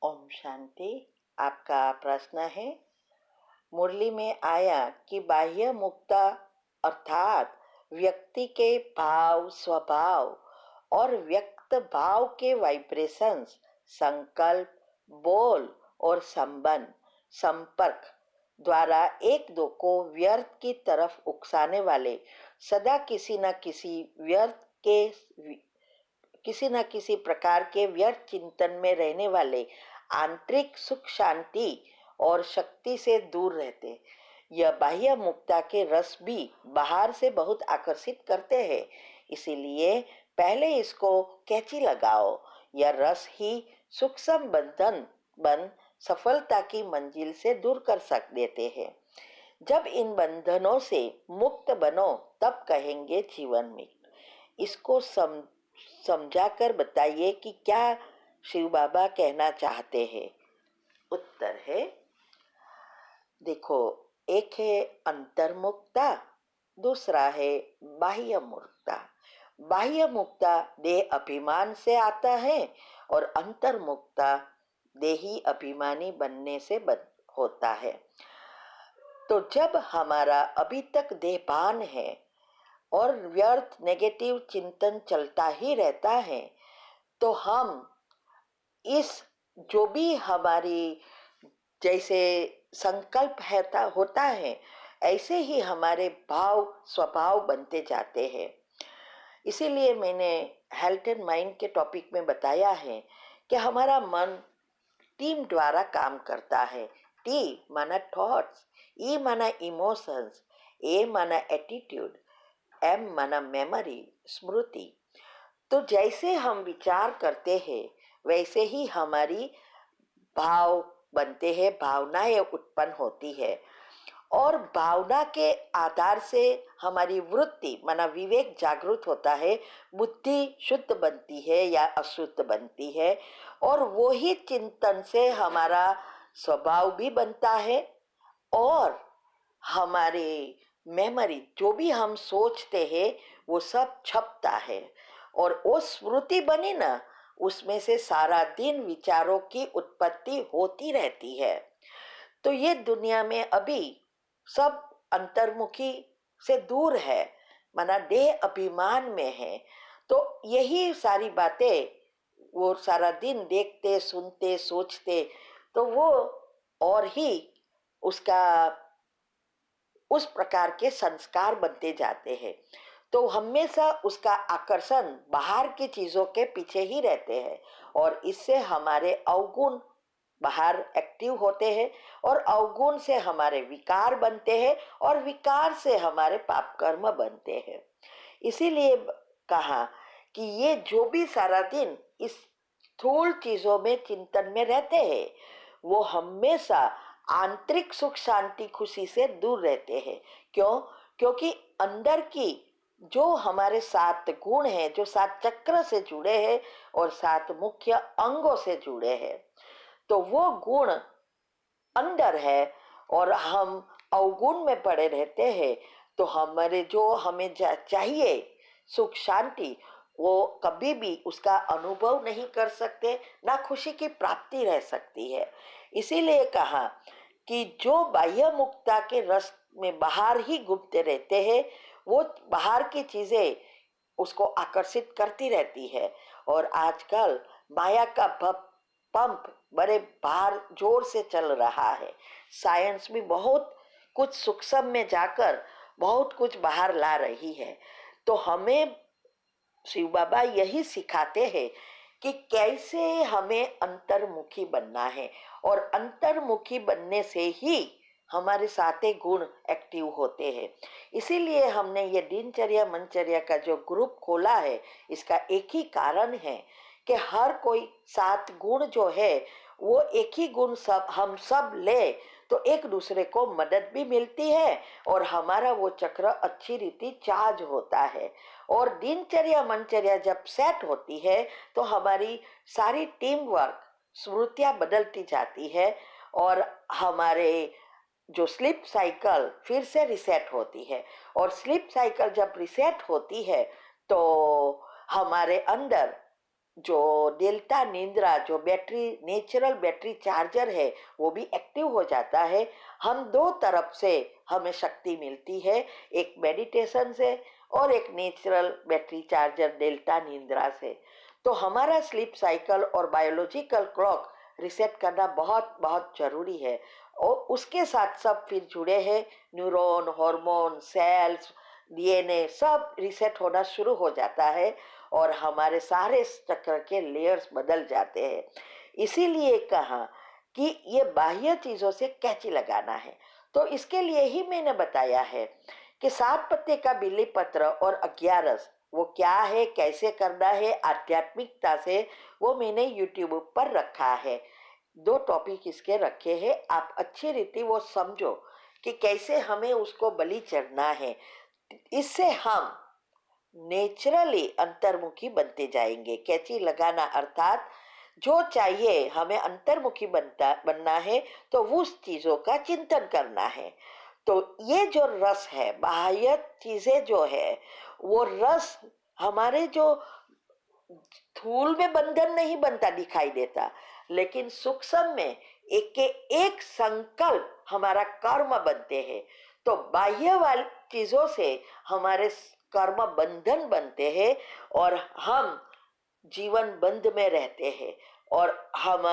ओम शांति। आपका प्रश्न है, मुरली में आया कि बाह्य मुक्ता अर्थात व्यक्ति के भाव, स्वभाव और व्यक्त भाव के वाइब्रेशंस, संकल्प, बोल और संबंध, संपर्क द्वारा एक दो को व्यर्थ की तरफ उकसाने वाले, सदा किसी न किसी प्रकार के व्यर्थ चिंतन में रहने वाले आंतरिक सुख, शांति और शक्ति से दूर रहते। यह बाह्य मुक्ता के रस भी बाहर से बहुत आकर्षित करते हैं, इसीलिए पहले इसको कैची लगाओ। यह रस ही सूक्ष्म बंधन सफलता की मंजिल से दूर कर देते हैं। जब इन बंधनों से मुक्त बनो तब कहेंगे जीवन में। इसको समझाकर बताइए कि क्या शिव बाबा कहना चाहते हैं। उत्तर है, देखो, एक है अंतर्मुक्ता, दूसरा है बाह्य मुक्ता। बाह्य मुक्ता देह अभिमान से आता है और अंतर्मुक्ता देही अभिमानी बनने से होता है। तो जब हमारा अभी तक देहभान है और व्यर्थ नेगेटिव चिंतन चलता ही रहता है, तो हम इस जो भी हमारी जैसे संकल्प होता है, ऐसे ही हमारे भाव स्वभाव बनते जाते हैं। इसीलिए मैंने हेल्थ एंड माइंड के टॉपिक में बताया है कि हमारा मन टीम द्वारा काम करता है। टी माना थॉट्स, ई माना इमोशंस, ए माना एटीट्यूड, एम माना मेमोरी, स्मृति। तो जैसे हम विचार करते हैं वैसे ही हमारी भाव बनते हैं, भावनाएं उत्पन्न होती है और भावना के आधार से हमारी वृत्ति माना विवेक जागृत होता है, बुद्धि शुद्ध बनती है या अशुद्ध बनती है और वही चिंतन से हमारा स्वभाव भी बनता है और हमारे मेमोरी जो भी हम सोचते हैं वो सब छपता है और वो स्मृति बनी ना, उसमें से सारा दिन विचारों की उत्पत्ति होती रहती है। तो ये दुनिया में अभी सब अंतर्मुखी से दूर है, माना देह अभिमान में है। तो यही सारी बातें वो सारा दिन देखते, सुनते, सोचते, तो वो और ही उसका उस प्रकार के संस्कार बनते जाते हैं। तो हमेशा उसका आकर्षण बाहर की चीजों के पीछे ही रहते हैं और इससे हमारे अवगुण बाहर एक्टिव होते हैं और अवगुण से हमारे विकार बनते हैं और विकार से हमारे पाप कर्म बनते हैं। इसीलिए कहा कि ये जो भी सारा दिन इस स्थूल चीजों में चिंतन में रहते हैं वो हमेशा आंतरिक सुख, शांति, खुशी से दूर रहते हैं। क्यों? क्योंकि अंदर की जो हमारे 7 गुण हैं, जो 7 चक्र से जुड़े हैं और 7 मुख्य अंगों से जुड़े हैं, तो वो गुण अंदर है और हम अवगुण में पड़े रहते हैं। तो हमारे जो हमें चाहिए सुख, शांति, वो कभी भी उसका अनुभव नहीं कर सकते, ना खुशी की प्राप्ति रह सकती है। इसीलिए कहा कि जो बाह्य मुक्ता के रस में बाहर ही घूमते रहते हैं, वो बाहर की चीजें उसको आकर्षित करती रहती है और आजकल माया का पंप बड़े बाहर जोर से चल रहा है। साइंस भी बहुत कुछ सूक्ष्म में जाकर बहुत कुछ बाहर ला रही है। तो हमें शिव बाबा यही सिखाते हैं कि कैसे हमें अंतर्मुखी बनना है और अंतर्मुखी बनने से ही हमारे 7 गुण एक्टिव होते हैं। इसीलिए हमने ये दिनचर्या मनचर्या का जो ग्रुप खोला है, इसका एक ही कारण है कि हर कोई 7 गुण जो है वो एक ही गुण सब हम सब ले तो एक दूसरे को मदद भी मिलती है और हमारा वो चक्र अच्छी रीति चार्ज होता है। और दिनचर्या मनचर्या जब सेट होती है तो हमारी सारी टीम वर्क, स्मृतियां बदलती जाती है और हमारे जो स्लीप साइकिल फिर से रिसेट होती है और स्लीप साइकिल जब रिसेट होती है तो हमारे अंदर जो डेल्टा निंद्रा, जो बैटरी, नेचुरल बैटरी चार्जर है, वो भी एक्टिव हो जाता है। हम दो तरफ से हमें शक्ति मिलती है, एक मेडिटेशन से और एक नेचुरल बैटरी चार्जर डेल्टा निंद्रा से। तो हमारा स्लीप साइकिल और बायोलॉजिकल क्लॉक रिसेट करना बहुत बहुत जरूरी है। और उसके साथ सब फिर जुड़े हैं, न्यूरॉन, हार्मोन, सेल्स, डीएनए, सब रिसेट होना शुरू हो जाता है और हमारे सारे चक्र के लेयर्स बदल जाते हैं। इसीलिए कहा कि ये बाह्य चीजों से कैची लगाना है। तो इसके लिए ही मैंने बताया है कि 7 पत्ते का बिल्ली पत्र और अज्ञारस वो क्या है, कैसे करना है आध्यात्मिकता से, वो मैंने यूट्यूब पर रखा है। 2 टॉपिक इसके रखे हैं, आप अच्छी रीति वो समझो कि कैसे हमें उसको बलि चढ़ना है। इससे हम नेचुरली अंतर्मुखी बनते जाएंगे। कैची लगाना अर्थात जो चाहिए हमें अंतर्मुखी बनना है, तो उस चीजों का चिंतन करना है। तो ये जो रस है, बाह्य चीजें जो है, वो रस हमारे जो स्थूल में बंधन नहीं बनता, दिखाई देता, लेकिन सूक्ष्म में एक के एक संकल्प हमारा कर्म बनते हैं। तो बाह्य वाली चीजों से हमारे कर्म बंधन बनते हैं और हम जीवन बंध में रहते हैं और हम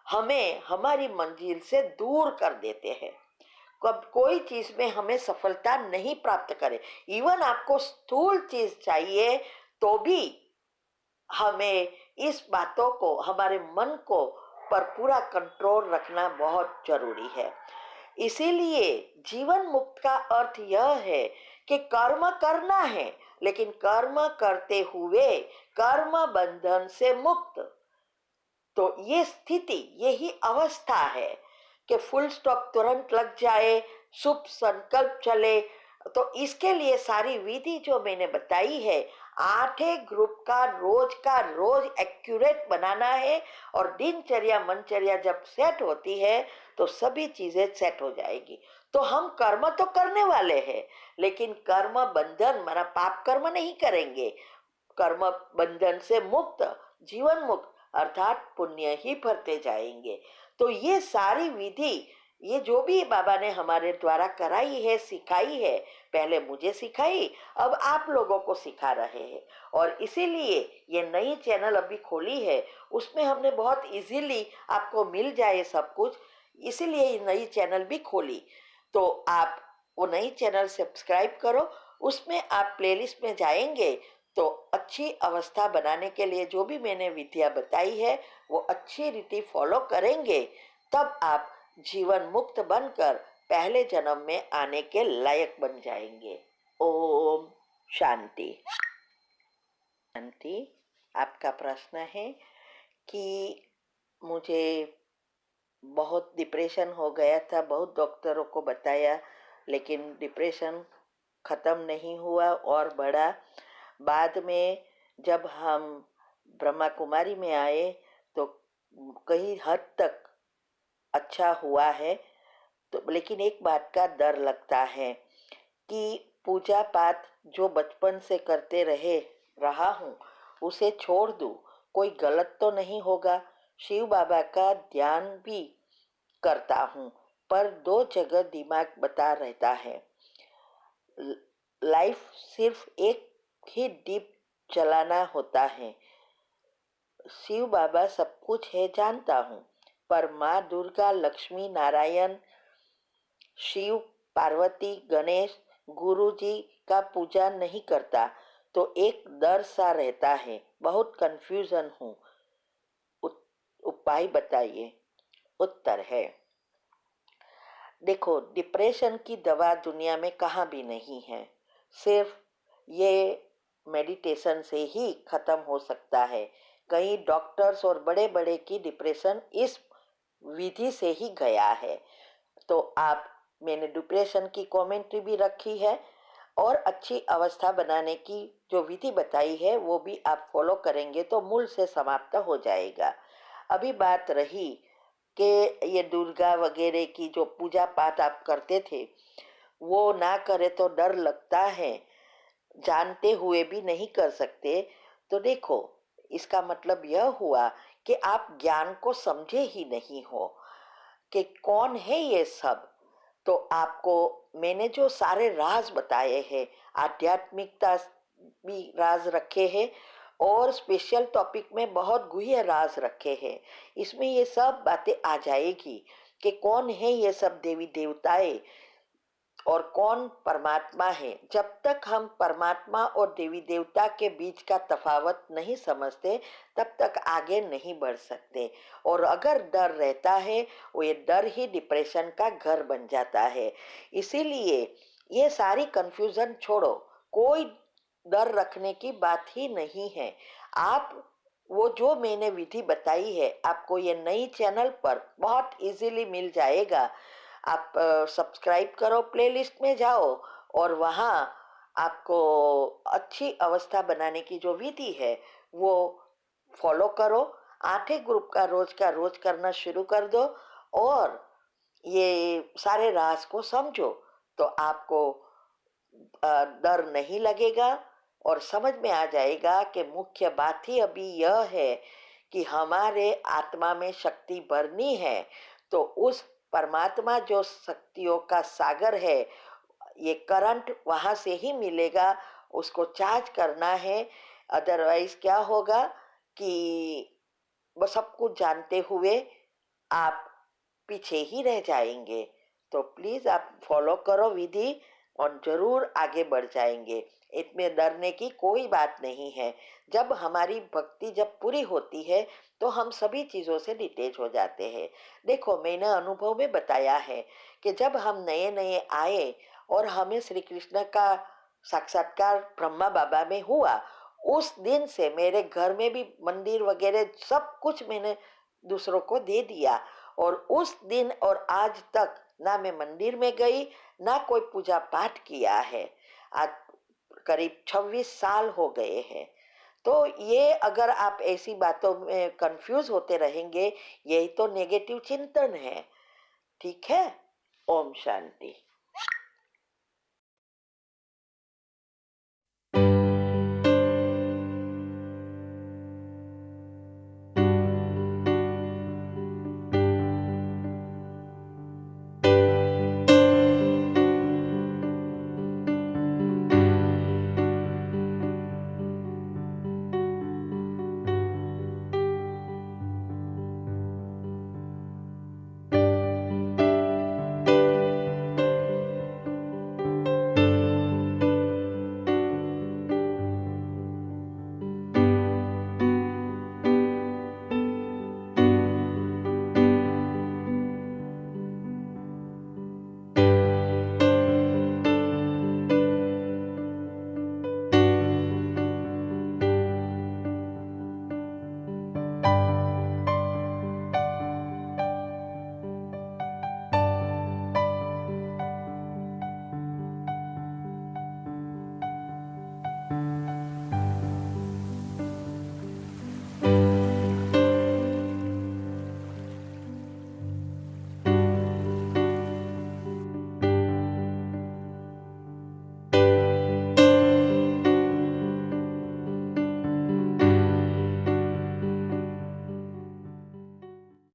हमें हमारी मंजिल से दूर कर देते हैं। कब कोई चीज में हमें सफलता नहीं प्राप्त करे, इवन आपको स्थूल चीज चाहिए, तो भी हमें इस बातों को, हमारे मन को पर पूरा कंट्रोल रखना बहुत जरूरी है। इसीलिए जीवन मुक्त का अर्थ यह है कि कर्म करना है, लेकिन कर्म करते हुए कर्म बंधन से मुक्त। तो ये स्थिति, यही अवस्था है कि फुल स्टॉप तुरंत लग जाए, शुभ संकल्प चले। तो इसके लिए सारी विधि जो मैंने बताई है, 8 ग्रुप का रोज एक्यूरेट बनाना है और दिनचर्या मनचर्या जब सेट होती है तो सभी चीजें सेट हो जाएगी। तो हम कर्म तो करने वाले हैं, लेकिन कर्म बंधन, माना पाप कर्म नहीं करेंगे। कर्म बंधन से मुक्त, जीवन मुक्त, अर्थात पुण्य ही भरते जाएंगे। तो ये सारी विधि, ये जो भी बाबा ने हमारे द्वारा कराई है, सिखाई है, पहले मुझे सिखाई, अब आप लोगों को सिखा रहे हैं। और इसीलिए ये नई चैनल अभी खोली है, उसमें हमने बहुत इजीली आपको मिल जाए सब कुछ, इसीलिए ये नई चैनल भी खोली। तो आप वो नई चैनल सब्सक्राइब करो, उसमें आप प्लेलिस्ट में जाएंगे तो अच्छी अवस्था बनाने के लिए जो भी मैंने विधियां बताई है वो अच्छी रीति फॉलो करेंगे, तब आप जीवन मुक्त बनकर पहले जन्म में आने के लायक बन जाएंगे। ओम शांति। शांति। आपका प्रश्न है कि मुझे बहुत डिप्रेशन हो गया था, बहुत डॉक्टरों को बताया, लेकिन डिप्रेशन खत्म नहीं हुआ और बढ़ा। बाद में जब हम ब्रह्मा कुमारी में आए तो कई हद तक अच्छा हुआ है। तो लेकिन एक बात का डर लगता है कि पूजा पाठ जो बचपन से करते रहा हूँ उसे छोड़ दूँ, कोई गलत तो नहीं होगा। शिव बाबा का ध्यान भी करता हूँ, पर 2 जगह दिमाग बता रहता है। लाइफ सिर्फ एक ही दीप जलाना होता है। शिव बाबा सब कुछ है जानता हूँ, पर माँ दुर्गा, लक्ष्मी नारायण, शिव पार्वती, गणेश, गुरु जी का पूजा नहीं करता, तो एक डर सा रहता है, बहुत कंफ्यूजन हूँ, उपाय बताइए। उत्तर है, देखो, डिप्रेशन की दवा दुनिया में कहाँ भी नहीं है, सिर्फ ये मेडिटेशन से ही खत्म हो सकता है। कई डॉक्टर्स और बड़े बड़े की डिप्रेशन इस विधि से ही गया है। तो आप, मैंने डिप्रेशन की कमेंट्री भी रखी है और अच्छी अवस्था बनाने की जो विधि बताई है वो भी आप फॉलो करेंगे तो मूल से समाप्त हो जाएगा। अभी बात रही कि ये दुर्गा वगैरह की जो पूजा पाठ आप करते थे, वो ना करे तो डर लगता है, जानते हुए भी नहीं कर सकते। तो देखो, इसका मतलब यह हुआ कि आप ज्ञान को समझे ही नहीं हो कि कौन है ये सब। तो आपको मैंने जो सारे राज बताए हैं, आध्यात्मिकता भी राज रखे हैं और स्पेशल टॉपिक में बहुत गुह्य राज रखे हैं, इसमें ये सब बातें आ जाएगी कि कौन है ये सब देवी देवताएं और कौन परमात्मा है। जब तक हम परमात्मा और देवी देवता के बीच का तफावत नहीं समझते तब तक आगे नहीं बढ़ सकते। और अगर डर रहता है, वो ये डर ही डिप्रेशन का घर बन जाता है। इसीलिए ये सारी कंफ्यूजन छोड़ो, कोई डर रखने की बात ही नहीं है। आप वो जो मैंने विधि बताई है आपको ये नई चैनल पर बहुत इजीली मिल जाएगा। आप सब्सक्राइब करो, प्लेलिस्ट में जाओ और वहाँ आपको अच्छी अवस्था बनाने की जो विधि है वो फॉलो करो। 8 ग्रुप का रोज करना शुरू कर दो और ये सारे राज को समझो, तो आपको डर नहीं लगेगा और समझ में आ जाएगा कि मुख्य बात ही अभी यह है कि हमारे आत्मा में शक्ति भरनी है। तो उस परमात्मा जो शक्तियों का सागर है, ये करंट वहाँ से ही मिलेगा, उसको चार्ज करना है। अदरवाइज क्या होगा कि वो सब कुछ जानते हुए आप पीछे ही रह जाएंगे। तो प्लीज आप फॉलो करो विधि और जरूर आगे बढ़ जाएंगे। इसमें डरने की कोई बात नहीं है। जब हमारी भक्ति जब पूरी होती है तो हम सभी चीज़ों से डिटेच हो जाते हैं। देखो, मैंने अनुभव में बताया है कि जब हम नए नए आए और हमें श्री कृष्ण का साक्षात्कार ब्रह्मा बाबा में हुआ, उस दिन से मेरे घर में भी मंदिर वगैरह सब कुछ मैंने दूसरों को दे दिया। और उस दिन और आज तक ना मैं मंदिर में गई, ना कोई पूजा पाठ किया है। आज करीब 26 साल हो गए हैं। तो ये अगर आप ऐसी बातों में कंफ्यूज होते रहेंगे, यही तो नेगेटिव चिंतन है। ठीक है। ओम शांति।